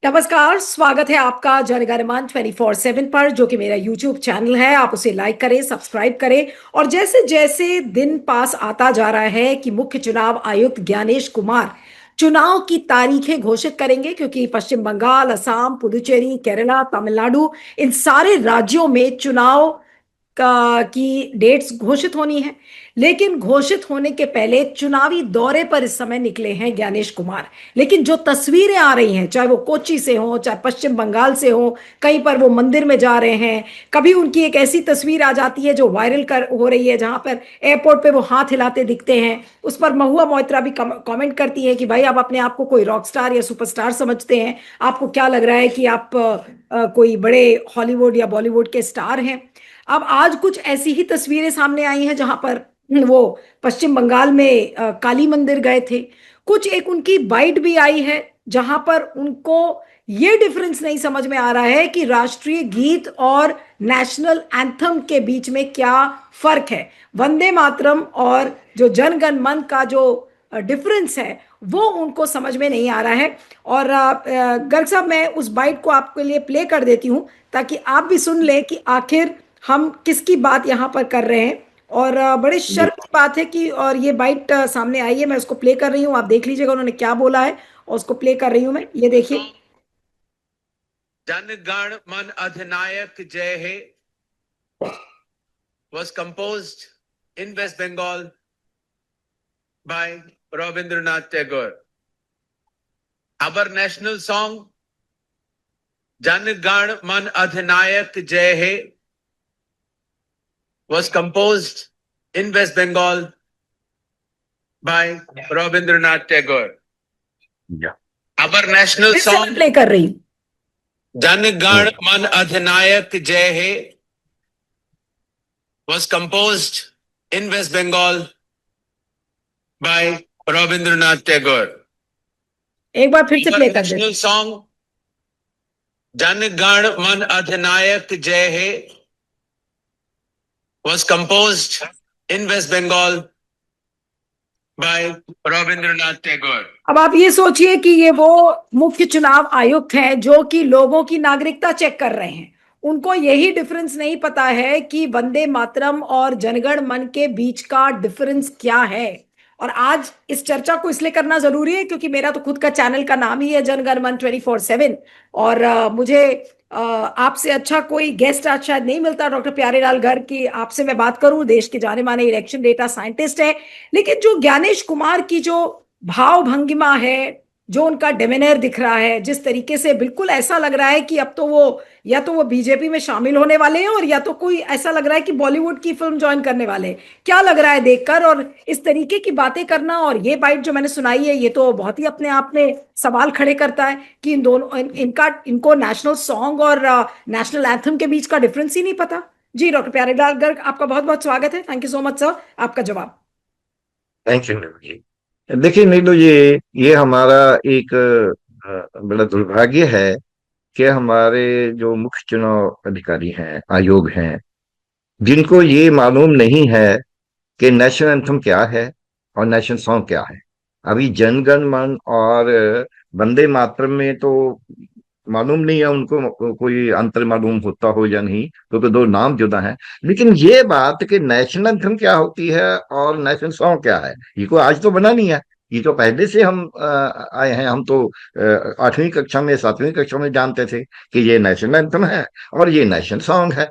नमस्कार, स्वागत है आपका जनगणमन 24/7 पर, जो कि मेरा यूट्यूब चैनल है। आप उसे लाइक करें, सब्सक्राइब करें। और जैसे जैसे दिन पास आता जा रहा है कि मुख्य चुनाव आयुक्त ज्ञानेश कुमार चुनाव की तारीखें घोषित करेंगे, क्योंकि पश्चिम बंगाल, असम, पुदुचेरी, केरला, तमिलनाडु, इन सारे राज्यों में चुनाव की डेट्स घोषित होनी है। लेकिन घोषित होने के पहले चुनावी दौरे पर इस समय निकले हैं ज्ञानेश कुमार। लेकिन जो तस्वीरें आ रही हैं, चाहे वो कोच्चि से हो, चाहे पश्चिम बंगाल से हो, कहीं पर वो मंदिर में जा रहे हैं। कभी उनकी एक ऐसी तस्वीर आ जाती है जो वायरल कर हो रही है, जहां पर एयरपोर्ट पे वो हाथ हिलाते दिखते हैं। उस पर महुआ मोइत्रा भी कमेंट करती है कि भाई, आप अपने आप को कोई रॉक स्टार या सुपरस्टार समझते हैं? आपको क्या लग रहा है कि आप कोई बड़े हॉलीवुड या बॉलीवुड के स्टार हैं? अब आज कुछ ऐसी ही तस्वीरें सामने आई हैं, जहां पर वो पश्चिम बंगाल में काली मंदिर गए थे। कुछ एक उनकी बाइट भी आई है, जहां पर उनको ये डिफरेंस नहीं समझ में आ रहा है कि राष्ट्रीय गीत और नेशनल एंथम के बीच में क्या फर्क है। वंदे मातरम और जो जनगण मन का जो डिफरेंस है, वो उनको समझ में नहीं आ रहा है। और गर्ग साहब, मैं उस बाइट को आपके लिए प्ले कर देती हूँ, ताकि आप भी सुन लें कि आखिर हम किसकी बात यहाँ पर कर रहे हैं। और बड़े जी। शर्म की बात है कि और ये बाइट सामने आई है, मैं उसको प्ले कर रही हूँ, आप देख लीजिएगा उन्होंने क्या बोला है। और उसको प्ले कर रही हूँ मैं, ये देखिए। जन गण मन अधिनायक जय हे was composed in West Bengal by Rabindranath Tagore. Our national song Jan Gan Man Adhinayak Jai He was composed in West Bengal by Rabindranath Tagore. या Our national फिर से मैं song प्ले कर रही हूँ। Jan Gan Man Adhinayak Jai He was composed in West Bengal by Rabindranath Tagore. एक बार फिर से Our प्ले कर national देते। song Jan Gan Man Adhinayak Jai He was composed in West Bengal by Rabindranath Tagore. अब आप ये सोचिए कि ये वो मुख्य चुनाव आयुक्त हैं जो कि लोगों की नागरिकता चेक कर रहे हैं। उनको यही डिफरेंस नहीं पता है कि वंदे मातरम और जनगण मन के बीच का डिफरेंस क्या है। और आज इस चर्चा को इसलिए करना जरूरी है क्योंकि मेरा तो खुद का चैनल का नाम ही है जनगण मन 24/7। और मुझे आपसे अच्छा कोई गेस्ट आज शायद नहीं मिलता, डॉक्टर प्यारेलाल गर्ग, की आपसे मैं बात करूं। देश के जाने माने इलेक्शन डेटा साइंटिस्ट है। लेकिन जो ज्ञानेश कुमार की जो भाव भंगिमा है, जो उनका डेमेनर दिख रहा है, जिस तरीके से बिल्कुल ऐसा लग रहा है कि अब तो वो या तो वो बीजेपी में शामिल होने वाले हैं, और या तो कोई ऐसा लग रहा है कि बॉलीवुड की फिल्म ज्वाइन करने वाले हैं। क्या लग रहा है देखकर? और इस तरीके की बातें करना और ये बाइट जो मैंने सुनाई है, ये तो बहुत ही अपने आप में सवाल खड़े करता है कि इन दोनों इनको नेशनल सॉन्ग और नेशनल एंथम के बीच का डिफरेंस ही नहीं पता। जी डॉक्टर प्यारेलाल गर्ग, आपका बहुत बहुत स्वागत है। Thank you so much sir. आपका जवाब। थैंक यू नीलू जी। देखिए नीलू, ये हमारा एक बड़ा दुर्भाग्य है कि हमारे जो मुख्य चुनाव अधिकारी हैं, आयोग हैं, जिनको ये मालूम नहीं है कि नेशनल एंथम क्या है और नेशनल सॉन्ग क्या है। अभी जनगण मन और वंदे मातरम में तो मालूम नहीं है उनको, कोई अंतर मालूम होता हो या नहीं, क्योंकि दो नाम जुदा हैं। लेकिन ये बात कि नेशनल एंथम क्या होती है और नेशनल सॉन्ग क्या है, ये कोई आज तो बना नहीं है। ये तो पहले से हम आए हैं। हम तो 8वीं कक्षा में, 7वीं कक्षा में जानते थे कि ये नेशनल एंथम है और ये नेशनल सॉन्ग है।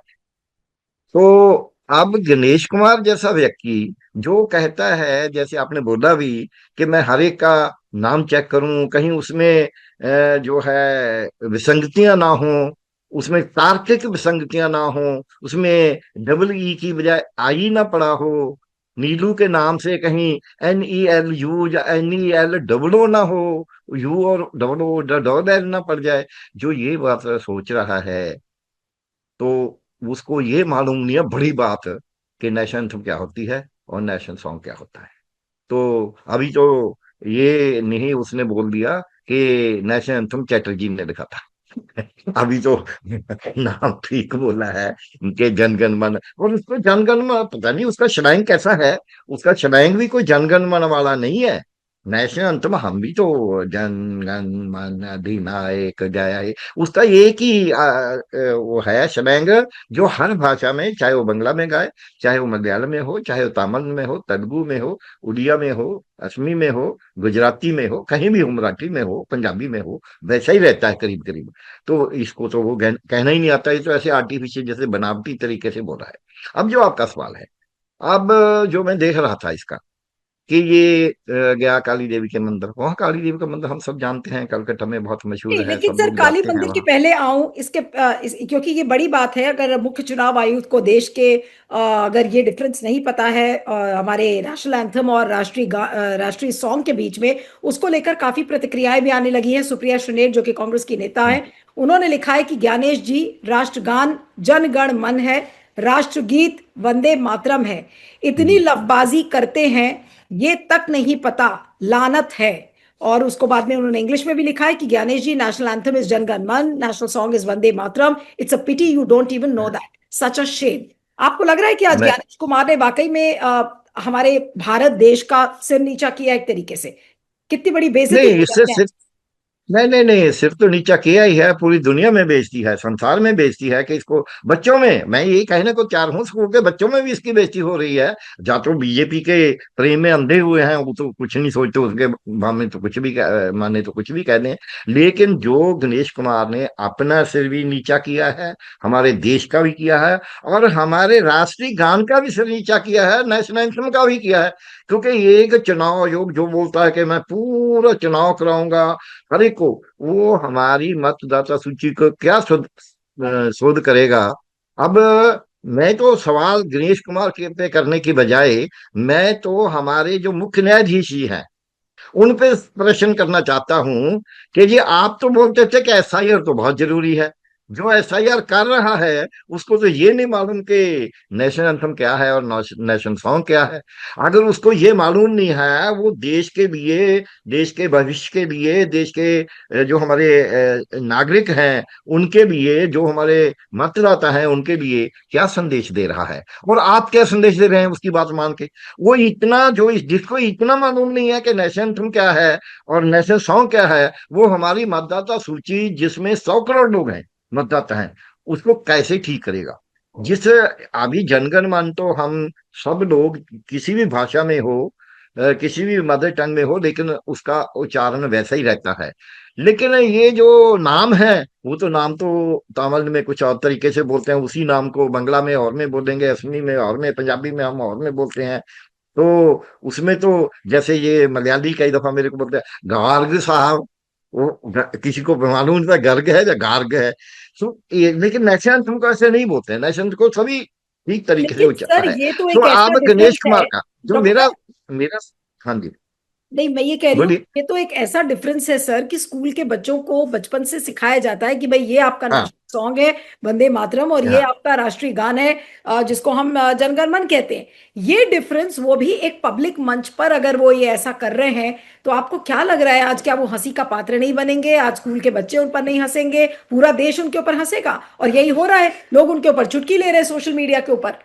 तो अब गणेश कुमार जैसा व्यक्ति जो कहता है, जैसे आपने बोला भी, कि मैं हर एक का नाम चेक करूं, कहीं उसमें जो है विसंगतियां ना हो, उसमें तार्किक विसंगतियां ना हो, उसमें डबल ई की बजाय आई ना पड़ा हो, नीलू के नाम से कहीं NELU या NEL ना हो, यू और डबल एल ना पड़ जाए। जो ये बात सोच रहा है, तो उसको ये मालूम नहीं है बड़ी बात कि नेशनल एंथम क्या होती है और नेशनल सॉन्ग क्या होता है। तो अभी तो ये नहीं उसने बोल दिया कि नेशनल एंथम चैटर्जी ने लिखा था। अभी तो नाम ठीक बोला है कि जनगण मन। और उसको जनगण मन पता नहीं उसका शनाइंग कैसा है। उसका शनाइंग भी कोई जनगण मन वाला नहीं है। नेशनल अंतम हम भी तो जन गण मन अधिनायक जय हे, उसका एक ही वो है शबैंग, जो हर भाषा में, चाहे वो बंगला में गाए, चाहे वो मलयालम में हो, चाहे वो तमिल में हो, तेलुगु में हो, उड़िया में हो, असमी में हो, गुजराती में हो, कहीं भी हो, मराठी में हो, पंजाबी में हो, वैसा ही रहता है करीब करीब। तो इसको तो वो कहना ही नहीं आता, ये तो ऐसे आर्टिफिशियल जैसे बनावटी तरीके से बोला है। अब जो आपका सवाल है, अब जो मैं देख रहा था इसका, कि ये गया काली देवी के मंदिर, वहाँ काली देवी का मंदिर हम सब जानते हैं, कलकत्ता में बहुत मशहूर नहीं, है, लेकिन सब सर लोग काली जाते हैं मंदिर के वहाँ। पहले आऊं इसके क्योंकि ये बड़ी बात है। अगर मुख्य चुनाव आयुक्त को देश के अगर ये डिफरेंस नहीं पता है हमारे नेशनल एंथम और राष्ट्रीय सॉन्ग के बीच में, उसको लेकर काफी प्रतिक्रियाएं भी आने लगी हैं। सुप्रिया श्रीनेट जो कि कांग्रेस की नेता है, उन्होंने लिखा है कि ज्ञानेश जी, राष्ट्रगान जन गण मन है, राष्ट्रगीत वंदे मातरम है, इतनी हम्म। लफबाजी करते हैं ये तक नहीं पता, लानत है। और उसको बाद में उन्होंने इंग्लिश में भी लिखा है कि Gyanesh ji, national anthem is Jana Gana Mana, national song is Vande Mataram, it's a pity you don't even know that, such a shame. आपको लग रहा है कि आज मैं ज्ञानेश कुमार ने वाकई में हमारे भारत देश का सिर नीचा किया एक तरीके से? कितनी बड़ी बेइज्जती नहीं, की इससे अपने आप। सिर्फ, नहीं नहीं नहीं, सिर्फ तो नीचा किया ही है, पूरी दुनिया में बेइज्जती है, संसार में बेइज्जती है, कि इसको बच्चों में, मैं यही कहने को चाह रहा हूँ, स्कूल के बच्चों में भी इसकी बेइज्जती हो रही है। जा तो बीजेपी के प्रेम में अंधे हुए हैं, वो तो कुछ नहीं सोचते, उसके मामले तो कुछ भी माने तो कुछ भी कह दें। लेकिन जो गणेश कुमार ने अपना सिर भी नीचा किया है, हमारे देश का भी किया है, और हमारे राष्ट्रीय गान का भी सिर नीचा किया है, नेशनल एंथम का भी किया है। क्योंकि ये एक चुनाव आयोग जो बोलता है कि मैं पूरा चुनाव कराऊंगा हर एक को, वो हमारी मतदाता सूची को क्या शोध करेगा। अब मैं तो सवाल गणेश कुमार के पे करने की बजाय, मैं तो हमारे जो मुख्य न्यायाधीश जी हैं उन पे प्रश्न करना चाहता हूं, कि जी आप तो बोलते थे कि एसआईआर तो बहुत जरूरी है, जो एसआईआर कर रहा है उसको तो ये नहीं मालूम कि नेशनल एंथम क्या है और नेशनल सॉन्ग क्या है। अगर उसको ये मालूम नहीं है, वो देश के लिए, देश के भविष्य के लिए, देश के जो हमारे नागरिक हैं उनके लिए, जो हमारे मतदाता हैं उनके लिए क्या संदेश दे रहा है, और आप क्या संदेश दे रहे हैं उसकी बात मान के। वो इतना जो जिसको इतना मालूम नहीं है कि नेशनल एंथम क्या है और नेशनल सॉन्ग क्या है, वो हमारी मतदाता सूची जिसमें 100 करोड़ लोग हैं, मतदाता हैं, उसको कैसे ठीक करेगा। जिस अभी जनगण मन तो हम सब लोग, किसी भी भाषा में हो, किसी भी मदर टंग में हो, लेकिन उसका उच्चारण वैसा ही रहता है। लेकिन ये जो नाम है, वो तो नाम तो तमिल में कुछ और तरीके से बोलते हैं, उसी नाम को बंगला में और में बोलेंगे, असमी में और में, पंजाबी में हम और में बोलते हैं। तो उसमें तो जैसे ये मलयाली कई दफा मेरे को बोलते हैं गार्ग साहब, वो किसी को मालूम नहीं था गर्ग है या गार्ग है। सो ये, लेकिन नेशनल तुमको ऐसे नहीं बोलते हैं, नेशनल को सभी ठीक तरीके से लेकिन उच्चार सर है। ये तो सो एक ऐसा आप गणेश डिफरेंस है कुमार का जो मेरा डॉक्टर। मेरा हाँ जी, नहीं, मैं ये कह रही हूँ, बोलिए। ये तो एक ऐसा डिफरेंस है सर कि स्कूल के बच्चों को बचपन से सिखाया जाता है कि भाई ये आपका हाँ नेशनल सॉन्ग है वंदे मातरम, और ये हाँ। आपका राष्ट्रीय गान है जिसको हम जनगण मन कहते हैं। ये डिफरेंस वो भी एक पब्लिक मंच पर अगर वो ये ऐसा कर रहे हैं, तो आपको क्या लग रहा है आज क्या वो हंसी का पात्र नहीं बनेंगे? आज स्कूल के बच्चे उन पर नहीं हंसेंगे, पूरा देश उनके ऊपर हंसेगा। और यही हो रहा है, लोग उनके ऊपर चुटकी ले रहे हैं सोशल मीडिया के ऊपर।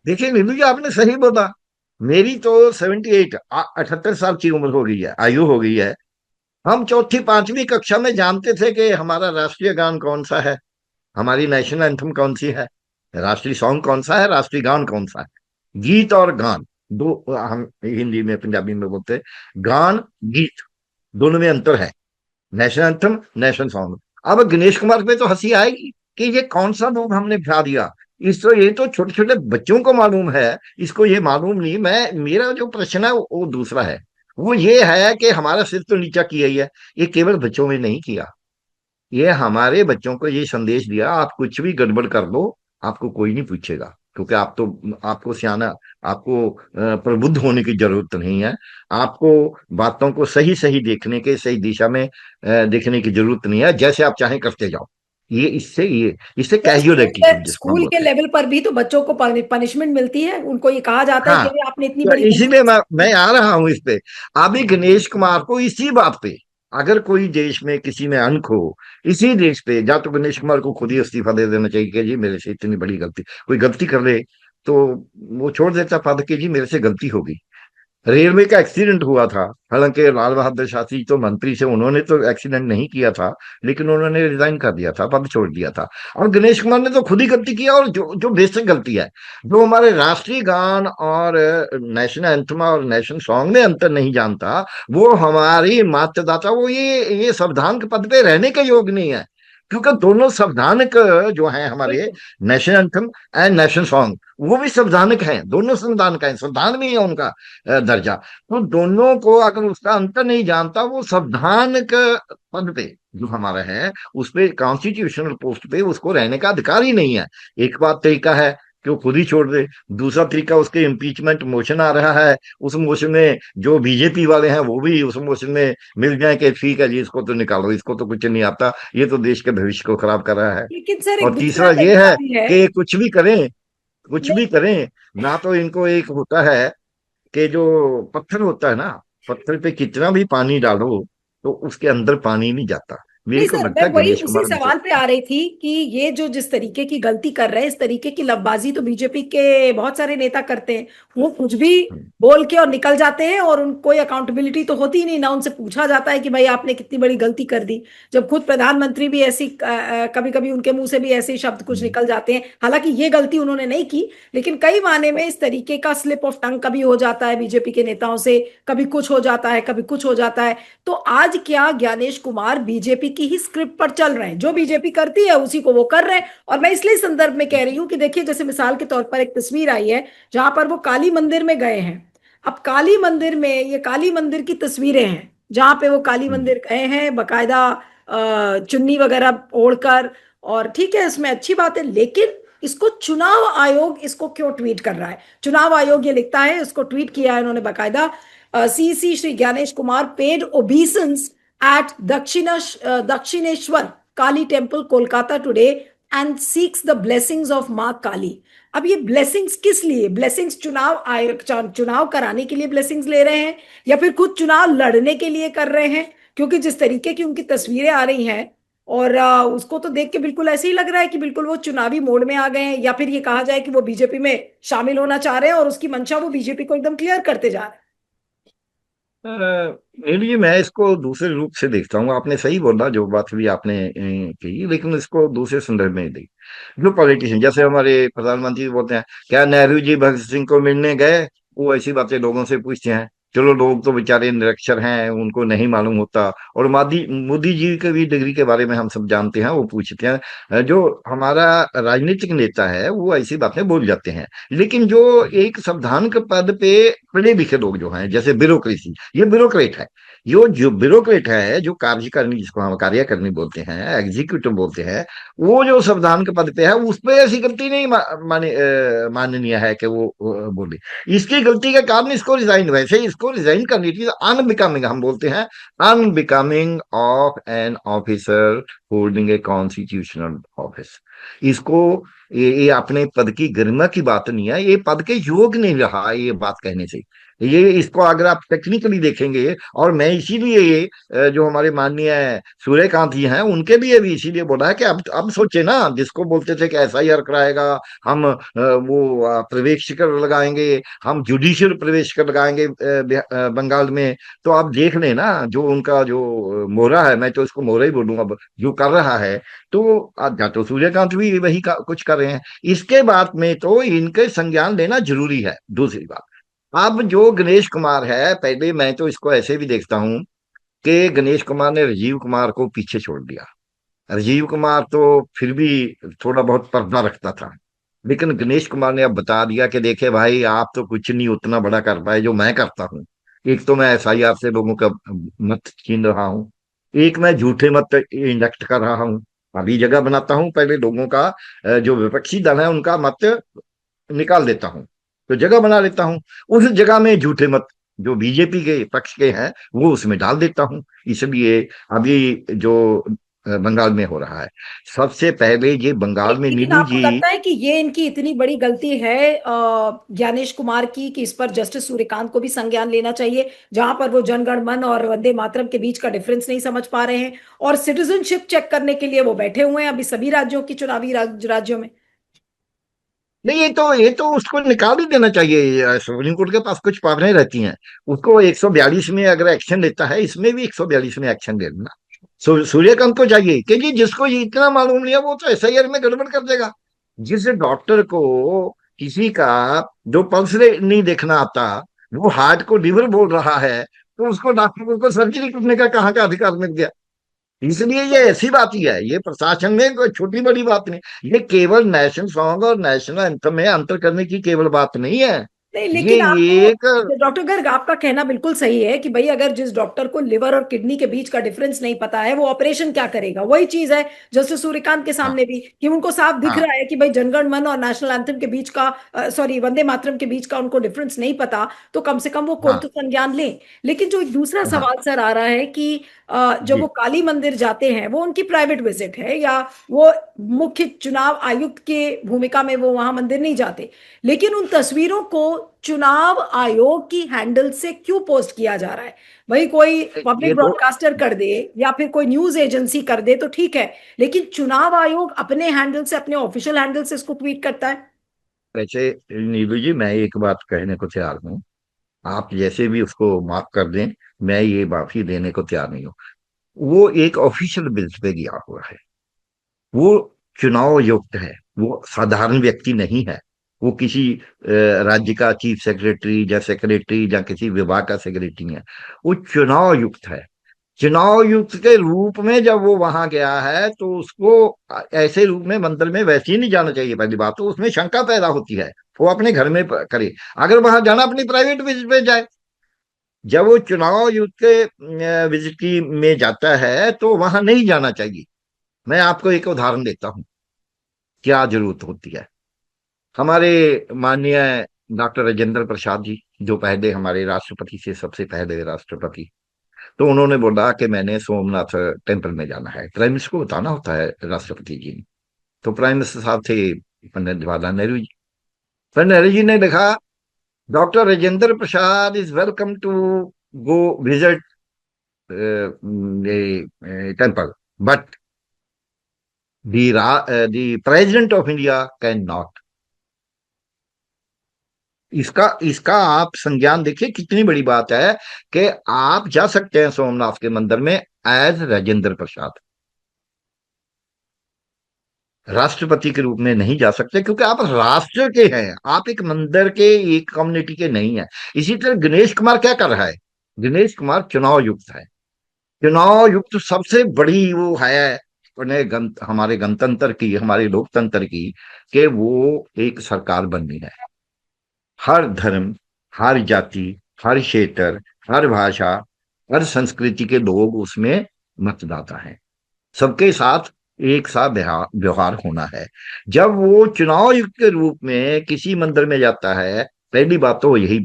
देखिए नीलू जी, आपने सही बोला। मेरी तो 78 78 साल की उम्र हो गई है, आयु हो गई है। हम चौथी पांचवी कक्षा में जानते थे कि हमारा राष्ट्रीय गान कौन सा है, हमारी नेशनल एंथम कौन सी है, राष्ट्रीय सॉन्ग कौन सा है, राष्ट्रीय गान कौन सा है। गीत और गान दो, हम हिंदी में पंजाबी में बोलते हैं गान गीत, दोनों में अंतर है। National anthem, national song. अब गणेश कुमार पे तो हंसी आएगी कि ये कौन सा लोग हमने बिठा दिया, इसको ये तो छोटे छोटे बच्चों को मालूम है, इसको ये मालूम नहीं। मैं, मेरा जो प्रश्न है वो दूसरा है। वो ये है कि हमारा सिर तो नीचा किया ही है, ये केवल बच्चों में नहीं किया, ये हमारे बच्चों को ये संदेश दिया, आप कुछ भी गड़बड़ कर दो, आपको कोई नहीं पूछेगा, क्योंकि आप तो, आपको सियाना, आपको प्रबुद्ध होने की जरूरत नहीं है, आपको बातों को सही सही देखने के, सही दिशा में देखने की जरूरत नहीं है, जैसे आप चाहें करते जाओ। ये इससे सर कैजुअल एटीट्यूड जिसको हम स्कूल के बोलते हैं। लेवल पर भी तो बच्चों को पनिशमेंट मिलती है, उनको ये कहा जाता है कि हाँ, अरे आपने इतनी तो बड़ी इसीलिए गलती मैं की। आ रहा हूं इस पे। अभी गणेश कुमार को इसी बात पे, अगर कोई देश में किसी में अनख हो, इसी देश पे, या तो गणेश कुमार को खुद ही इस्तीफा दे देना चाहिए कि जी मेरे से इतनी बड़ी गलती, कोई गलती कर ले तो वो छोड़ देता पद कि जी मेरे से गलती होगी। रेलवे का एक्सीडेंट हुआ था। हालांकि लाल बहादुर शास्त्री तो मंत्री से, उन्होंने तो एक्सीडेंट नहीं किया था, लेकिन उन्होंने रिजाइन कर दिया था, पद छोड़ दिया था। और गणेश कुमार ने तो खुद ही गलती किया, और जो जो बेसिक गलती है, जो हमारे राष्ट्रीय गान और नेशनल एंथम और नेशनल सॉन्ग में अंतर नहीं जानता, वो हमारी मातृदाता, वो ये संविधान के पद पे रहने के योग्य नहीं है। क्योंकि दोनों संवैधानिक जो है हमारे, बिल्कुल। National anthem and national song, वो भी संवैधानिक हैं, दोनों संविधान का है, संविधान में ही है उनका दर्जा। तो दोनों को अगर उसका अंतर नहीं जानता, वो संवैधानिक पद पे जो हमारा है, उस पे कॉन्स्टिट्यूशनल पोस्ट पे उसको रहने का अधिकार ही नहीं है। एक बात तरीका है कि वो खुद ही छोड़ दे। दूसरा तरीका, उसके इम्पीचमेंट मोशन आ रहा है, उस मोशन में जो बीजेपी वाले हैं वो भी उस मोशन में मिल जाए कि ठीक है जी, इसको तो निकालो, इसको तो कुछ नहीं आता, ये तो देश के भविष्य को खराब कर रहा है। लेकिन सर एक और दूसरा तीसरा ये तरीका है भी है। कि कुछ भी करें, कुछ भी नहीं, करें, ना तो इनको एक होता है कि जो पत्थर होता है ना, पत्थर पे कितना भी पानी डालो तो उसके अंदर पानी नहीं जाता। मेरे नहीं को सर, मैं लगता है वही गणेश उसी कुमार भी सवाल पे आ रही थी कि ये जो जिस तरीके की गलती कर रहे हैं, इस तरीके की लफबाजी तो बीजेपी के बहुत सारे नेता करते हैं। वो कुछ भी बोल के और निकल जाते हैं, और उन कोई अकाउंटेबिलिटी तो होती ही नहीं ना, उनसे पूछा जाता है कि भाई आपने कितनी बड़ी गलती कर दी। जब खुद प्रधानमंत्री भी ऐसी, कभी कभी उनके मुंह से भी ऐसे शब्द कुछ निकल जाते हैं। हालांकि ये गलती उन्होंने नहीं की, लेकिन कई मायने में इस तरीके का स्लिप ऑफ टंग कभी हो जाता है बीजेपी के नेताओं से। कभी कुछ हो जाता है, कभी कुछ हो जाता है। तो आज क्या ज्ञानेश कुमार बीजेपी की ही स्क्रिप्ट पर चल रहे हैं? जो बीजेपी करती है उसी को वो कर रहे हैं। और मैं इसलिए संदर्भ में कह रही हूं कि देखिए, जैसे मिसाल के तौर पर एक तस्वीर आई है जहां पर वो काली मंदिर में गए हैं। अब काली मंदिर में, ये काली मंदिर की तस्वीरें हैं जहां पे वो काली मंदिर गए हैं बकायदा, चुन्नी वगैरह ओढ़कर। और ठीक है, इसमें अच्छी बात है, लेकिन इसको चुनाव आयोग इसको क्यों ट्वीट कर रहा है? चुनाव आयोग ये लिखता है, इसको ट्वीट किया है उन्होंने बकायदा। CEC Shri Gyanesh Kumar paid obeisance at Dakshineswar Kali temple Kolkata today and seeks the blessings of Maa Kali. अब ये ब्लेसिंग्स किस लिए? ब्लेसिंग्स चुनाव आयोग, चुनाव कराने के लिए ब्लेसिंग्स ले रहे हैं, या फिर खुद चुनाव लड़ने के लिए कर रहे हैं? क्योंकि जिस तरीके की उनकी तस्वीरें आ रही हैं, और उसको तो देख के बिल्कुल ऐसे ही लग रहा है कि बिल्कुल वो चुनावी मोड में आ गए हैं, या फिर ये कहा जाए कि वो बीजेपी में शामिल होना चाह रहे हैं और उसकी मंशा वो बीजेपी को एकदम क्लियर करते जा रहे हैं। मेरे लिए, मैं इसको दूसरे रूप से देखता हूँ। आपने सही बोला जो बात भी आपने कही, लेकिन इसको दूसरे संदर्भ में देखी। जो पॉलिटिशियन, जैसे हमारे प्रधानमंत्री बोलते हैं, क्या नेहरू जी भगत सिंह को मिलने गए? वो ऐसी बातें लोगों से पूछते हैं। चलो, लोग तो बेचारे निरक्षर हैं, उनको नहीं मालूम होता। और मोदी मोदी जी के भी डिग्री के बारे में हम सब जानते हैं, वो पूछते हैं। जो हमारा राजनीतिक नेता है वो ऐसी बातें बोल जाते हैं। लेकिन जो एक संविधान के पद पे पढ़े लिखे लोग जो हैं, जैसे ब्यूरोक्रेसी, ये ब्यूरोक्रेट है। जो ब्यूरोक्रेट है, जो कार्यकारिणी, जिसको हम कार्यकारिणी बोलते हैं, एग्जीक्यूटिव बोलते हैं, वो जो संविधान के पद पे है, उस पे ऐसी गलती नहीं माननीय है कि वो बोले। इसकी गलती के कारण इसको रिजाइन, वैसे ही इसको रिजाइन करनी चाहिए। अनबिकमिंग हम बोलते हैं, unbecoming of an officer holding a constitutional office. इसको, ये अपने पद की गरिमा की बात नहीं है, ये पद के योग नहीं रहा ये बात कहने से। ये, इसको अगर आप टेक्निकली देखेंगे, और मैं इसीलिए ये जो हमारे माननीय सूर्यकांत जी हैं, उनके लिए भी इसीलिए बोला है कि अब सोचे ना, जिसको बोलते थे कि एसआईआर कराएगा, हम वो प्रवेशिकर लगाएंगे, हम जुडिशियल प्रवेशिकर लगाएंगे बंगाल में। तो आप देख लेना, जो उनका जो मोहरा है, मैं तो इसको मोहरा ही बोलूंगा, जो कर रहा है। तो या तो सूर्यकांत भी वही कुछ कर रहे हैं। इसके बाद में तो इनके संज्ञान लेना जरूरी है। दूसरी बात, अब जो गणेश कुमार है, पहले मैं तो इसको ऐसे भी देखता हूं कि गणेश कुमार ने राजीव कुमार को पीछे छोड़ दिया। राजीव कुमार तो फिर भी थोड़ा बहुत पर्दा रखता था, लेकिन गणेश कुमार ने अब बता दिया कि देखे भाई, आप तो कुछ नहीं उतना बड़ा कर पाए जो मैं करता हूँ। एक तो मैं एसआईआर से लोगों का मत छीन रहा हूँ, एक मैं झूठे मत इंजेक्ट कर रहा हूँ, अभी जगह बनाता हूँ, पहले लोगों का जो विपक्षी दल है उनका मत निकाल देता हूँ, तो जगह बना लेता हूँ। उस जगह में झूठे मत जो बीजेपी के पक्ष के हैं वो उसमें डाल देता हूँ। इसलिए अभी जो बंगाल में हो रहा है, सबसे पहले ये बंगाल में लेकिन नीलू आपको जी। लगता है कि ये इनकी इतनी बड़ी गलती है ज्ञानेश कुमार की, कि इस पर जस्टिस सूर्यकांत को भी संज्ञान लेना चाहिए, जहां पर वो जनगण मन और वंदे मातरम के बीच का डिफरेंस नहीं समझ पा रहे हैं, और सिटीजनशिप चेक करने के लिए वो बैठे हुए हैं अभी सभी राज्यों की, चुनावी राज्यों में। नहीं, ये तो उसको निकाल ही देना चाहिए। सुप्रीम कोर्ट के पास कुछ पावरें रहती हैं। उसको 142 में अगर एक्शन लेता है, इसमें भी 142 में एक्शन ले लेना। सूर्यकांत को चाहिए कि जी, जिसको ये इतना मालूम नहीं है वो तो एसआईआर में गड़बड़ कर देगा। जिस डॉक्टर को किसी का जो नहीं देखना आता, वो हार्ट को लिवर बोल रहा है, तो उसको डॉक्टर को सर्जरी करने का कहाँ का अधिकार मिल गया? इसलिए ये ऐसी बात ही है, ये प्रशासन में कोई छोटी बड़ी बात नहीं। ये केवल नेशनल सॉन्ग और नेशनल एंथम में अंतर करने की केवल बात नहीं है। नहीं, ये लेकिन आपको, एक डॉक्टर गर्ग, आपका कहना बिल्कुल सही है कि भाई अगर जिस डॉक्टर को लिवर और किडनी के बीच का डिफरेंस नहीं पता है वो ऑपरेशन क्या करेगा। वही चीज है जैसे सूर्यकांत के हाँ, सामने भी, कि उनको साफ दिख हाँ, रहा है कि भाई जनगण मन और नेशनल एंथम के बीच का, सॉरी, वंदे मातरम के बीच का उनको डिफरेंस नहीं पता, तो कम से कम वो कोर्ट हाँ, तो संज्ञान लें। लेकिन जो एक दूसरा हाँ सवाल सर आ रहा है कि जब वो जी। काली मंदिर जाते हैं, वो उनकी प्राइवेट विजिट है, या वो मुख्य चुनाव आयुक्त के भूमिका में वो वहां मंदिर नहीं जाते, लेकिन उन तस्वीरों को चुनाव आयोग की हैंडल से क्यों पोस्ट किया जा रहा है? भाई कोई पब्लिक ये तो ब्रॉडकास्टर कर दे या फिर कोई न्यूज एजेंसी कर दे तो ठीक है, लेकिन चुनाव आयोग अपने हैंडल से, अपने ऑफिशियल हैंडल से इसको ट्वीट करता है। वैसे नीलू जी, मैं एक बात कहने को तैयार हूँ। आप जैसे भी उसको माफ कर दें, मैं ये माफी देने को तैयार नहीं हूँ। वो एक ऑफिशियल बिल पे गया हुआ है। वो चुनाव आयुक्त है, वो साधारण व्यक्ति नहीं है। वो किसी राज्य का चीफ सेक्रेटरी या सेक्रेटरी या किसी विभाग का सेक्रेटरी है। वो चुनाव आयुक्त है। चुनाव आयुक्त के रूप में जब वो वहां गया है, तो उसको ऐसे रूप में मंदिर में वैसे ही नहीं जाना चाहिए। पहली बात तो उसमें शंका पैदा होती है। वो अपने घर में करे। अगर वहां जाना, अपनी प्राइवेट विजिट पे जाए। जब वो चुनाव आयुक्त के विजिट की में जाता है तो वहां नहीं जाना चाहिए। मैं आपको एक उदाहरण देता हूँ, क्या जरूरत होती है। हमारे माननीय डॉक्टर राजेंद्र प्रसाद जी, जो पहले हमारे राष्ट्रपति से सबसे पहले राष्ट्रपति, तो उन्होंने बोला कि मैंने सोमनाथ टेम्पल में जाना है। प्राइम मिनिस्टर को बताना होता है राष्ट्रपति जी ने। तो प्राइम मिनिस्टर साहब थे पंडित जवाहरलाल नेहरू जी। पंडित नेहरू जी ने लिखा, doctor Rajendra Prasad is welcome to go visit temple, but the president of India can not. इसका इसका आप संज्ञान देखिए, कितनी बड़ी बात है कि आप जा सकते हैं सोमनाथ के मंदिर में एज राजेंद्र प्रसाद, राष्ट्रपति के रूप में नहीं जा सकते, क्योंकि आप राष्ट्र के हैं। आप एक मंदिर के, एक कम्युनिटी के नहीं है। इसी तरह गणेश कुमार क्या कर रहा है? गणेश कुमार चुनाव युक्त है। चुनाव युक्त सबसे बड़ी वो है अपने हमारे गणतंत्र की, हमारे लोकतंत्र की, कि वो एक सरकार बननी है। हर धर्म, हर जाति, हर क्षेत्र, हर भाषा, हर संस्कृति के लोग उसमें मतदाता हैं। सबके साथ एक सा व्यवहार होना है। जब वो चुनाव आयुक्त के रूप में किसी मंदिर में जाता है, पहली बात तो यही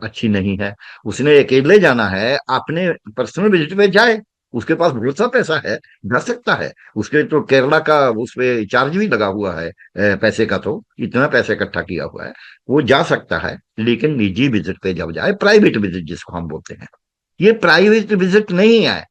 अच्छी नहीं है। उसने अकेले जाना है, अपने पर्सनल विजिट पे जाए। उसके पास बहुत सा पैसा है, जा सकता है। उसके तो केरला का उस पे चार्ज भी लगा हुआ है पैसे का, तो इतना पैसा इकट्ठा किया हुआ है, वो जा सकता है। लेकिन निजी विजिट पे जब जाए, प्राइवेट विजिट जिसको हम बोलते हैं, ये प्राइवेट विजिट नहीं है,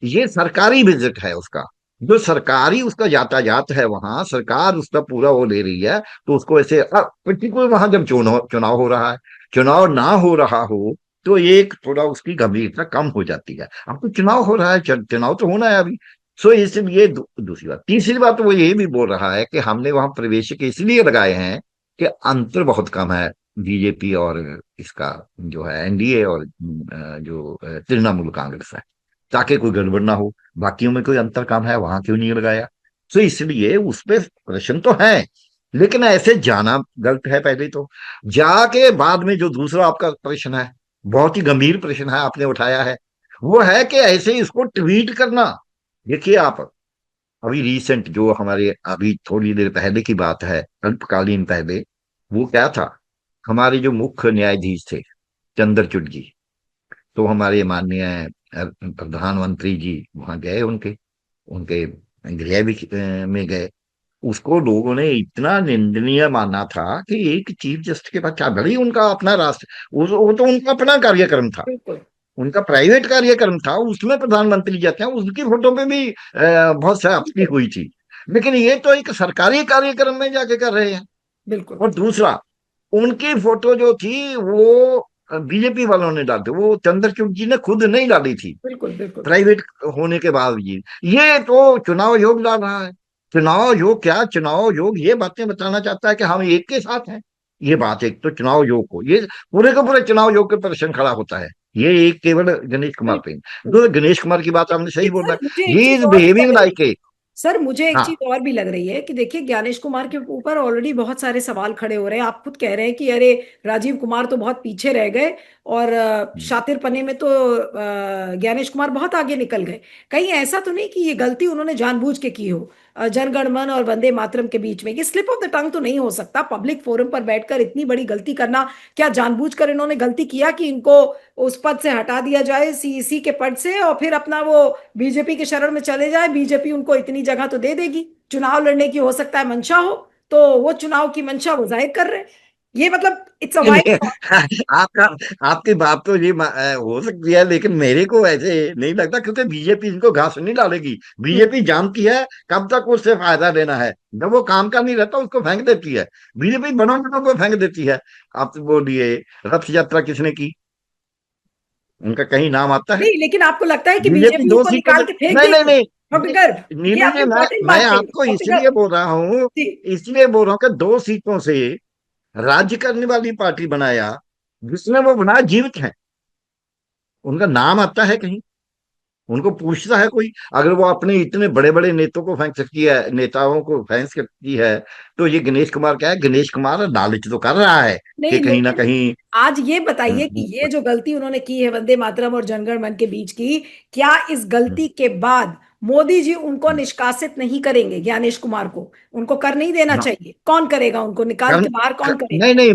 ये सरकारी विजिट है उसका। जो सरकारी उसका यातायात है, वहां सरकार उसका पूरा वो ले रही है। तो उसको ऐसे पर्टिकुलर वहां जब चुनाव चुनाव हो रहा है, चुनाव ना हो रहा हो, तो एक थोड़ा उसकी गंभीरता कम हो जाती है। अब तो चुनाव हो रहा है, चुनाव तो होना है अभी। सो इसलिए दूसरी बात, तीसरी बात तो वो ये भी बोल रहा है कि हमने वहां प्रवेशक इसलिए लगाए हैं कि अंतर बहुत कम है बीजेपी और इसका, जो है एनडीए, और जो तृणमूल कांग्रेस है, ताकि कोई गड़बड़ ना हो। बाकियों में कोई अंतर काम है, वहां क्यों नहीं लगाया? तो इसलिए उस पे प्रश्न तो है, लेकिन ऐसे जाना गलत है पहले तो। जाके बाद में जो दूसरा आपका प्रश्न है, बहुत ही गंभीर प्रश्न है आपने उठाया है, वो है कि ऐसे इसको ट्वीट करना। देखिए आप, अभी रिसेंट जो हमारे अभी थोड़ी देर पहले की बात है, अल्पकालीन पहले, वो क्या था, हमारे जो मुख्य न्यायाधीश थे चंद्रचूड़ जी, तो हमारे माननीय प्रधानमंत्री जी वहां गए, उनके उनके गृह भी में गए। उसको लोगों ने इतना निंदनीय माना था कि एक चीफ जस्टिस के पास क्या, भले ही उनका अपना राष्ट्र, वो तो उनका अपना कार्यक्रम था, बिल्कुल। उनका प्राइवेट कार्यक्रम था, उसमें प्रधानमंत्री जाते हैं, उसकी फोटो पे भी बहुत सी आपत्ति हुई थी। लेकिन ये तो एक सरकारी कार्यक्रम में जाके कर रहे हैं। बिल्कुल और दूसरा, उनकी फोटो जो थी वो बीजेपी वालों ने डाली थी, वो चंद्रचूड़ जी ने खुद नहीं डाली थी, बिल्कुल बिल्कुल। प्राइवेट होने के बावजूद। ये तो चुनाव आयोग डाल रहा है। चुनाव आयोग क्या, चुनाव आयोग ये बातें बताना चाहता है कि हम एक के साथ हैं। ये बात एक तो चुनाव आयोग को, ये पूरे का पूरे चुनाव आयोग के प्रश्न खड़ा होता है। ये एक केवल गणेश कुमार पे, बिल्कुल। जो गणेश कुमार की बात आपने सही लेकिन बोला, सर मुझे एक ही चीज इज और भी बिहेविंग लग रही लाइक है। ए। सर मुझे एक हाँ। चीज और भी लग रही है कि देखिए ज्ञानेश कुमार के ऊपर ऑलरेडी बहुत सारे सवाल खड़े हो रहे हैं। आप खुद कह रहे हैं कि अरे राजीव कुमार तो बहुत पीछे रह गए और शातिर पने में तो ज्ञानेश कुमार बहुत आगे निकल गए। कहीं ऐसा तो नहीं कि ये गलती उन्होंने जानबूझ के की हो? जनगण मन और वंदे मातरम के बीच में ये स्लिप ऑफ द टंग तो नहीं हो सकता? पब्लिक फोरम पर बैठकर इतनी बड़ी गलती करना, क्या जानबूझकर इन्होंने गलती किया कि इनको उस पद से हटा दिया जाए, सीईसी के पद से, और फिर अपना वो बीजेपी के शरण में चले जाए? बीजेपी उनको इतनी जगह तो दे देगी, चुनाव लड़ने की हो सकता है मंशा हो, तो वो चुनाव की मंशा वो जाहिर कर रहे हैं। ये मतलब इट्स अ वाइड। नहीं, आपका आपकी बात तो ये हो सकती है, लेकिन मेरे को ऐसे नहीं लगता, क्योंकि बीजेपी इनको घास नहीं डालेगी। बीजेपी जानती है कब तक उससे फायदा लेना है। जब वो काम का नहीं रहता उसको फेंक देती है। बीजेपी बनों बनों को फेंक देती है। आप तो बोलिए, रथ यात्रा किसने की? उनका कहीं नाम आता है? नहीं, लेकिन आपको लगता है कि बीजेपी बीजेपी दो उनको सीटों निकाल में। के फेंक नहीं नहीं देगी? नहीं, डॉक्टर गर्ग, ये नीलू आपने जी, इंपॉर्टेंट मैं बात कही आपको डॉक्टर इसलिए गर्ग। बोल रहा हूँ, जी। इसलिए बोल रहा हूँ कि दो सीटों से राज्य करने वाली पार्टी बनाया, जिसमें वो बना जीवित है। उनका नाम आता है कहीं? उनको पूछता है कोई? अगर वो अपने इतने बड़े बड़े नेताओं को फेंक सकती है, नेताओं को फेंक सकती है, तो ये गणेश कुमार क्या है? गणेश कुमार लालच तो कर रहा है कि नहीं, कहीं ना लेकिन कहीं। आज ये बताइए कि हम्म, ये जो गलती उन्होंने की है वंदे मातरम और जनगण मन के बीच की, क्या इस गलती के बाद मोदी जी उनको हम्म, निष्कासित नहीं करेंगे? ज्ञानेश कुमार को उनको कर नहीं देना हाँ। चाहिए? कौन करेगा उनको निकाल कर, के बाहर, कौन नहीं करेगा? नहीं,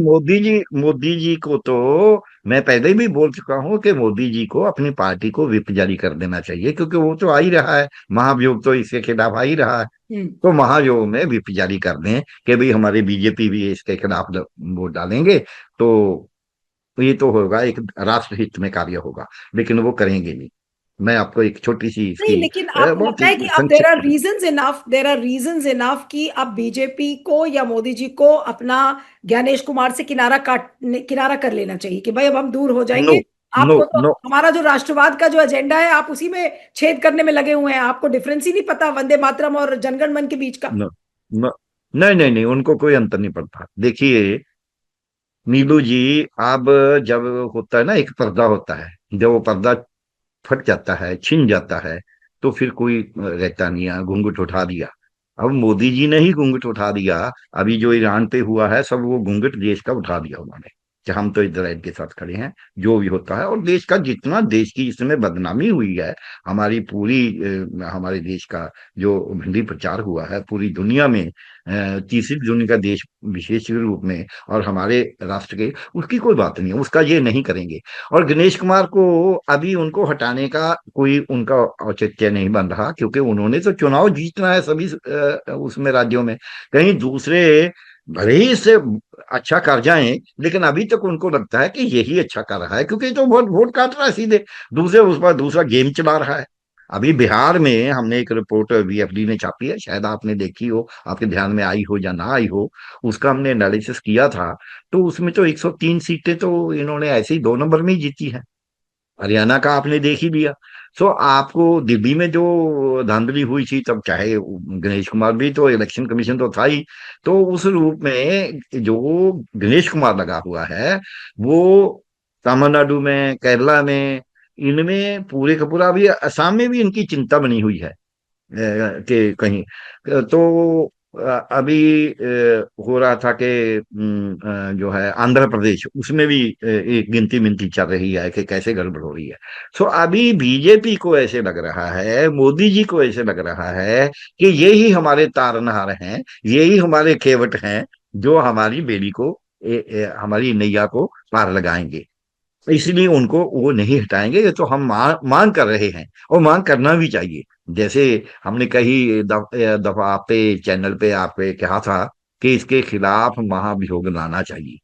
मोदी जी को तो मैं पहले भी बोल चुका हूं कि मोदी जी को अपनी पार्टी को व्हिप जारी कर देना चाहिए, क्योंकि वो तो आ ही रहा है, महाभियोग तो इसके खिलाफ आ ही रहा है। हम्म। तो महाभियोग में व्हिप जारी कर दें कि भाई हमारे बीजेपी भी इसके खिलाफ वोट डालेंगे, तो ये तो होगा, एक राष्ट्रहित में कार्य होगा। लेकिन वो करेंगे नहीं। मैं आपको एक छोटी सी नहीं, इसकी लेकिन आपको बहुत लगता ही है कि अब संक्षिप्त। देर आर रीजंस इनफ कि अब बीजेपी को या मोदी जी को अपना ज्ञानेश कुमार से किनारा कर लेना चाहिए कि भाई अब हम दूर हो नो जाएंगे? नो आपको तो नो हमारा जो राष्ट्रवाद का जो एजेंडा है आप उसी में छेद करने में लगे हुए हैं। आपको डिफरेंस ही नहीं पता वंदे मातरम और जनगण मन के बीच का? नो नो, नहीं नहीं नहीं, उनको कोई अंतर नहीं पड़ता। देखिए नीलू जी, अब जब होता है ना, एक पर्दा होता है, जब वो पर्दा फट जाता है, छिन जाता है, तो फिर कोई रहता नहीं है। घूंघट उठा दिया। अब मोदी जी ने ही घूंघट उठा दिया। अभी जो ईरान पे हुआ है, सब वो घूंघट देश का उठा दिया उन्होंने, कि हम तो इजराइल के साथ खड़े हैं। जो भी होता है, और देश का जितना, देश की इसमें बदनामी हुई है, हमारी पूरी हमारे देश का जो भंडी प्रचार हुआ है पूरी दुनिया में, तीसरी दुनिया का देश विशेष रूप में, और हमारे राष्ट्र के, उसकी कोई बात नहीं है, उसका ये नहीं करेंगे। और गणेश कुमार को अभी उनको हटाने का कोई उनका औचित्य नहीं बन रहा, क्योंकि उन्होंने तो चुनाव जीतना है सभी उसमें राज्यों में। कहीं दूसरे भले ही इससे अच्छा कर जाएं, लेकिन अभी तक उनको लगता है कि यही अच्छा कर रहा है, क्योंकि तो वोट वोट काट रहा है सीधे। दूसरे उस पर दूसरा गेम चला रहा है। अभी बिहार में हमने एक रिपोर्ट बीएफडी ने छापी है, शायद आपने देखी हो, आपके ध्यान में आई हो या ना आई हो। उसका हमने एनालिसिस किया था। तो उसमें तो 103 सीटें तो इन्होंने ऐसे ही 2 नंबर में ही जीती है। हरियाणा का आपने देख ही लिया। सो आपको दिल्ली में जो धांधली हुई थी, तब चाहे गणेश कुमार भी तो, इलेक्शन कमीशन तो था ही। तो उस रूप में जो गणेश कुमार लगा हुआ है, वो तमिलनाडु में, केरला में, इनमें पूरे का पूरा, अभी असम में भी इनकी चिंता बनी हुई है कि कहीं तो अभी हो रहा था कि जो है आंध्र प्रदेश, उसमें भी एक गिनती मिनती चल रही है कि कैसे गड़बड़ हो रही है। सो अभी बीजेपी को ऐसे लग रहा है, मोदी जी को ऐसे लग रहा है कि ये ही हमारे तारनहार हैं, ये ही हमारे केवट हैं, जो हमारी बेड़ी को हमारी नैया को पार लगाएंगे। इसलिए उनको वो नहीं हटाएंगे। ये तो हम मांग कर रहे हैं, और मांग करना भी चाहिए। जैसे हमने कई दफा आपके चैनल पे आपने कहा था कि इसके खिलाफ महाभियोग लाना चाहिए।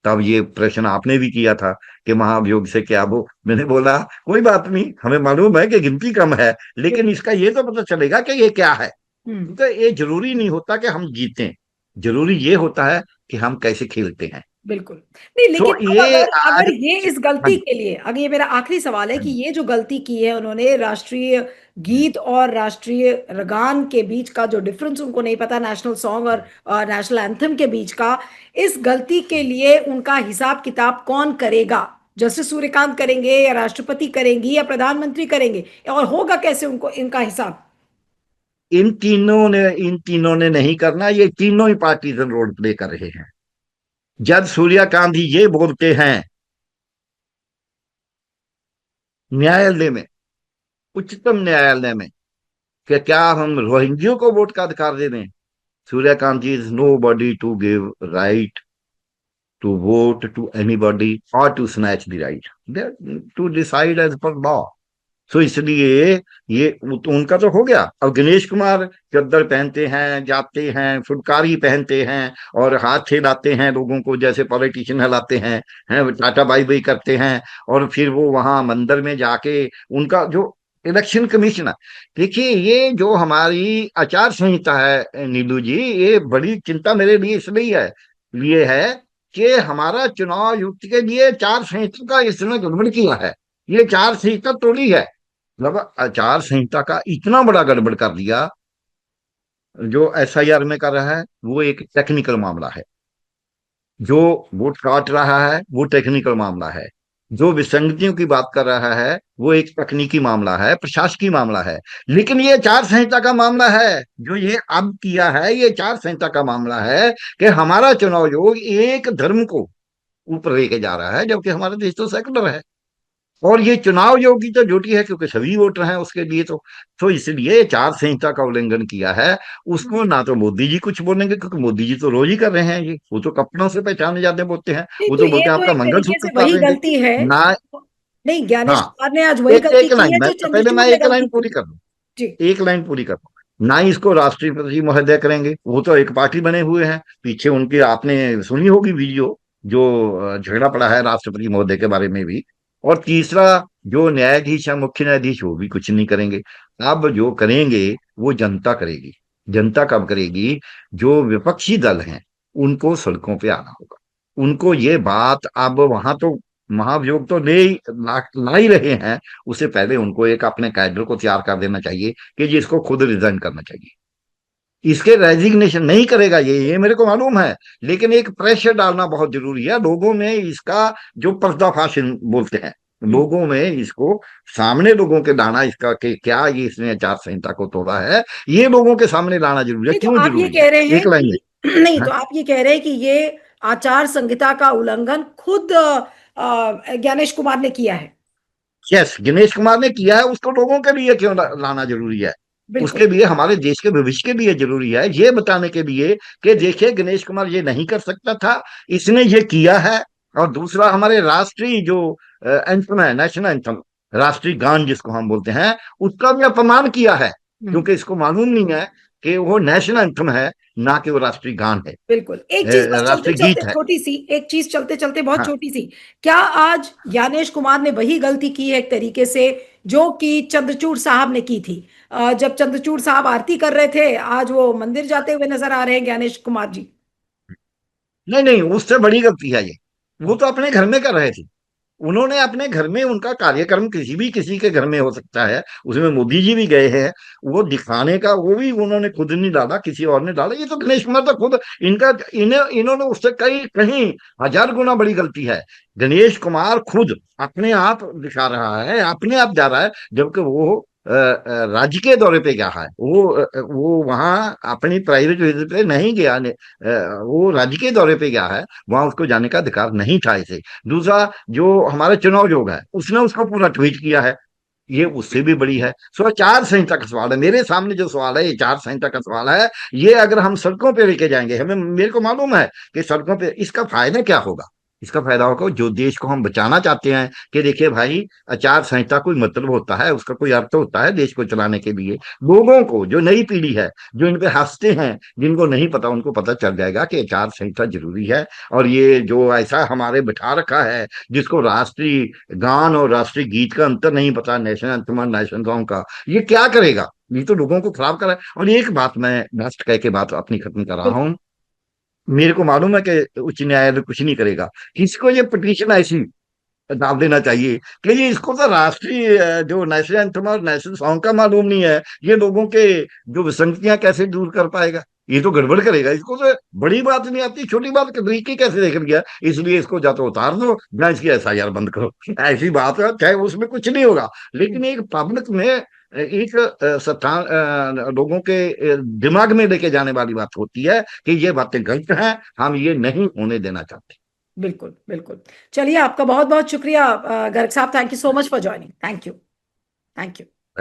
तब ये प्रश्न आपने भी किया था कि महाभियोग से क्या, वो मैंने बोला कोई बात नहीं, हमें मालूम है कि गिनती कम है, लेकिन इसका ये तो पता चलेगा कि ये क्या है। हम्म। तो ये जरूरी नहीं होता कि हम जीतें। जरूरी ये होता है कि हम कैसे खेलते हैं। बिल्कुल। नहीं, तो लेकिन अब ये अगर आज। अगर ये इस हाँ गलती जी, के लिए, अगर ये मेरा आखिरी सवाल है हाँ कि जी, ये जो गलती की है उन्होंने, राष्ट्रीय गीत और राष्ट्रीय गान के बीच का जो डिफरेंस उनको नहीं पता, नेशनल सॉन्ग और नेशनल एंथम के बीच का, इस गलती के लिए उनका हिसाब किताब कौन करेगा? जस्टिस सूर्यकांत करेंगे, या राष्ट्रपति करेंगी, या प्रधानमंत्री करेंगे? और होगा कैसे उनको इनका हिसाब? इन तीनों ने नहीं करना, ये तीनों ही पार्टीजन रोल प्ले कर रहे हैं। जब सूर्यकांत जी ये बोलते हैं न्यायालय में, उच्चतम न्यायालय में, कि क्या हम रोहिंग्यो को वोट का अधिकार दे दें, Suryakant ji is nobody to give right to vote to anybody और to snatch the right to decide as per law. So इसलिए ये तो उनका तो हो गया। अब गणेश कुमार चद्दर पहनते हैं, जाते हैं, फुटकारी पहनते हैं और हाथ हिलाते हैं लोगों को जैसे पॉलिटिशियन हिलाते हैं टाटा बाई बाई करते हैं। और फिर वो वहां मंदिर में जाके उनका जो इलेक्शन कमिश्नर, देखिए ये जो हमारी आचार संहिता है नीलू जी, ये बड़ी चिंता मेरे लिए इसलिए है, लिए है कि हमारा चुनाव आयुक्त के लिए आचार संहिता का इसने गड़बड़ किया है। ये आचार संहिता तोड़ी है, मतलब आचार संहिता का इतना बड़ा गड़बड़ कर दिया। जो एसआईआर में कर रहा है वो एक टेक्निकल मामला है, जो वोट काट रहा है वो टेक्निकल मामला है, जो विसंगतियों की बात कर रहा है वो एक तकनीकी मामला है, प्रशासकीय मामला है। लेकिन ये आचार संहिता का मामला है, जो ये अब किया है ये आचार संहिता का मामला है कि हमारा चुनाव आयोग एक धर्म को ऊपर लेके जा रहा है, जबकि हमारा देश तो सेकुलर है। और ये चुनाव आयोग की तो ड्यूटी है क्योंकि सभी वोटर हैं उसके लिए, तो इसलिए आचार संहिता का उल्लंघन किया है। उसको ना तो मोदी जी कुछ बोलेंगे क्योंकि मोदी जी तो रोज ही कर रहे हैं, ये वो तो कपड़ों से पहचाने जाते बोलते हैं। नहीं, वो तो तो ये बोलते हैं तो आपका एक तरीके मंगलसूत्र से उतार वही देंगे गलती है। ना। नहीं, ज्ञानेश हाँ, कुमार ने आज वही एक गलती एक की लाइन है मैं जो पहले चंद्रचूड़ मैं ने एक गलती लाइन की पूरी थी। कर दूं, जी। एक लाइन पूरी कर दूं। ना ही इसको राष्ट्रपति महोदय करेंगे, वो तो एक पार्टी बने हुए हैं पीछे उनके, आपने सुनी होगी वीडियो जो झगड़ा पड़ा है राष्ट्रपति महोदय के बारे में भी। और तीसरा, जो न्यायाधीश है मुख्य न्यायाधीश वो भी कुछ नहीं करेंगे। अब जो करेंगे वो जनता करेगी। जनता कब करेगी? जो विपक्षी दल हैं उनको सड़कों पे आना होगा। उनको ये बात अब वहां तो महाभियोग तो ला ही रहे हैं, उससे पहले उनको एक अपने कैडर को तैयार कर देना चाहिए कि जिसको खुद रिजाइन करना चाहिए। इसके रेजिग्नेशन नहीं करेगा ये मेरे को मालूम है, लेकिन एक प्रेशर डालना बहुत जरूरी है लोगों में, इसका जो पर्दाफाश बोलते हैं, हम्म। लोगों में इसको सामने लोगों के लाना, इसका कि क्या ये इसने आचार संहिता को तोड़ा है, ये लोगों के सामने लाना जरूरी है। नहीं, तो क्यों आप ये जरूरी है? कह रहे हैं एक लाइन में। कि नहीं, हाँ? तो आप ये कह रहे हैं कि ये आचार संहिता का उल्लंघन खुद ज्ञानेश कुमार ने किया है? यस, गणेश कुमार ने किया है, उसको लोगों के लिए क्यों लाना जरूरी है? बिल्कुल। उसके लिए हमारे देश के भविष्य के लिए जरूरी है ये बताने के लिए कि देखिए गणेश कुमार ये नहीं कर सकता था, इसने ये किया है। और दूसरा, हमारे राष्ट्रीय जो एंथम है, नेशनल एंथम, राष्ट्रीय गान जिसको हम बोलते हैं, उसका भी अपमान किया है, हम्म। क्योंकि इसको मालूम नहीं है कि वो नेशनल एंथम है, ना कि वो राष्ट्रीय गान है, बिल्कुल। एक चीज बस चलते राष्ट्रीय चलते गीत है। छोटी सी, एक चीज चलते चलते बहुत हाँ, छोटी सी, क्या आज ज्ञानेश कुमार ने वही गलती की है एक तरीके से जो कि चंद्रचूड़ साहब ने की थी? जब चंद्रचूड़ साहब आरती कर रहे थे, आज वो मंदिर जाते हुए नजर आ रहे हैं ज्ञानेश कुमार जी। नहीं नहीं, उससे बड़ी गलती है ये। वो तो अपने घर में कर रहे थे, उन्होंने अपने घर में, उनका कार्यक्रम किसी भी किसी के घर में हो सकता है, उसमें मोदी जी भी गए हैं, वो दिखाने का वो भी उन्होंने खुद नहीं डाला, किसी और ने डाला। ये तो गणेश कुमार तो खुद, इनका इन्होंने उससे कई कहीं हजार गुना बड़ी गलती है। गणेश कुमार खुद अपने आप दिखा रहा है, अपने आप जा रहा है, जबकि वो राज्य के दौरे पे गया है। वो वहां अपनी प्राइवेट विजिट पे नहीं गया वो राज्य के दौरे पे गया है, वहां उसको जाने का अधिकार नहीं था इसे। दूसरा, जो हमारा चुनाव आयोग है उसने उसको पूरा ट्वीट किया है, ये उससे भी बड़ी है। सो आचार संहिता का सवाल है, मेरे सामने जो सवाल है ये आचार संहिता का सवाल है। ये अगर हम सड़कों पे लेके जाएंगे, हमें, मेरे को मालूम है कि सड़कों पे इसका फायदा क्या होगा। इसका फायदा होगा जो देश को हम बचाना चाहते हैं, कि देखिए भाई, आचार संहिता कोई मतलब होता है, उसका कोई अर्थ होता है देश को चलाने के लिए। लोगों को, जो नई पीढ़ी है, जो इन पे हंसते हैं, जिनको नहीं पता उनको पता चल जाएगा कि आचार संहिता जरूरी है। और ये जो ऐसा हमारे बिठा रखा है, जिसको राष्ट्रीय गान और राष्ट्रीय गीत का अंतर नहीं पता, नेशनल एंथम और नेशनल सॉन्ग का, ये क्या करेगा? ये तो लोगों को खराब कर रहा है। और एक बात मैं लास्ट कह के बात अपनी खत्म कर रहा बिल्कुल। हूं, मेरे को मालूम है कि उच्च न्यायालय कुछ नहीं करेगा। किसको ये पिटीशन ऐसी डाल देना चाहिए कि ये इसको तो राष्ट्रीय जो नेशनल एंथम और नेशनल सॉन्ग का मालूम नहीं है, ये लोगों के जो विसंगतियां कैसे दूर कर पाएगा? ये तो गड़बड़ करेगा। इसको तो बड़ी बात नहीं आती, छोटी बात तरीके कैसे देख लिया, इसलिए इसको या तो उतार दो या इसकी एफआईआर बंद करो। ऐसी बात है, चाहे उसमें कुछ नहीं होगा, लेकिन एक पब्लिक में एक लोगों के दिमाग में लेके जाने वाली बात होती है कि ये बातें गलत हैं, हम ये नहीं होने देना चाहते। बिल्कुल बिल्कुल। चलिए, आपका बहुत बहुत शुक्रिया गर्ग साहब। Thank you so much for joining. Thank you. Thank you.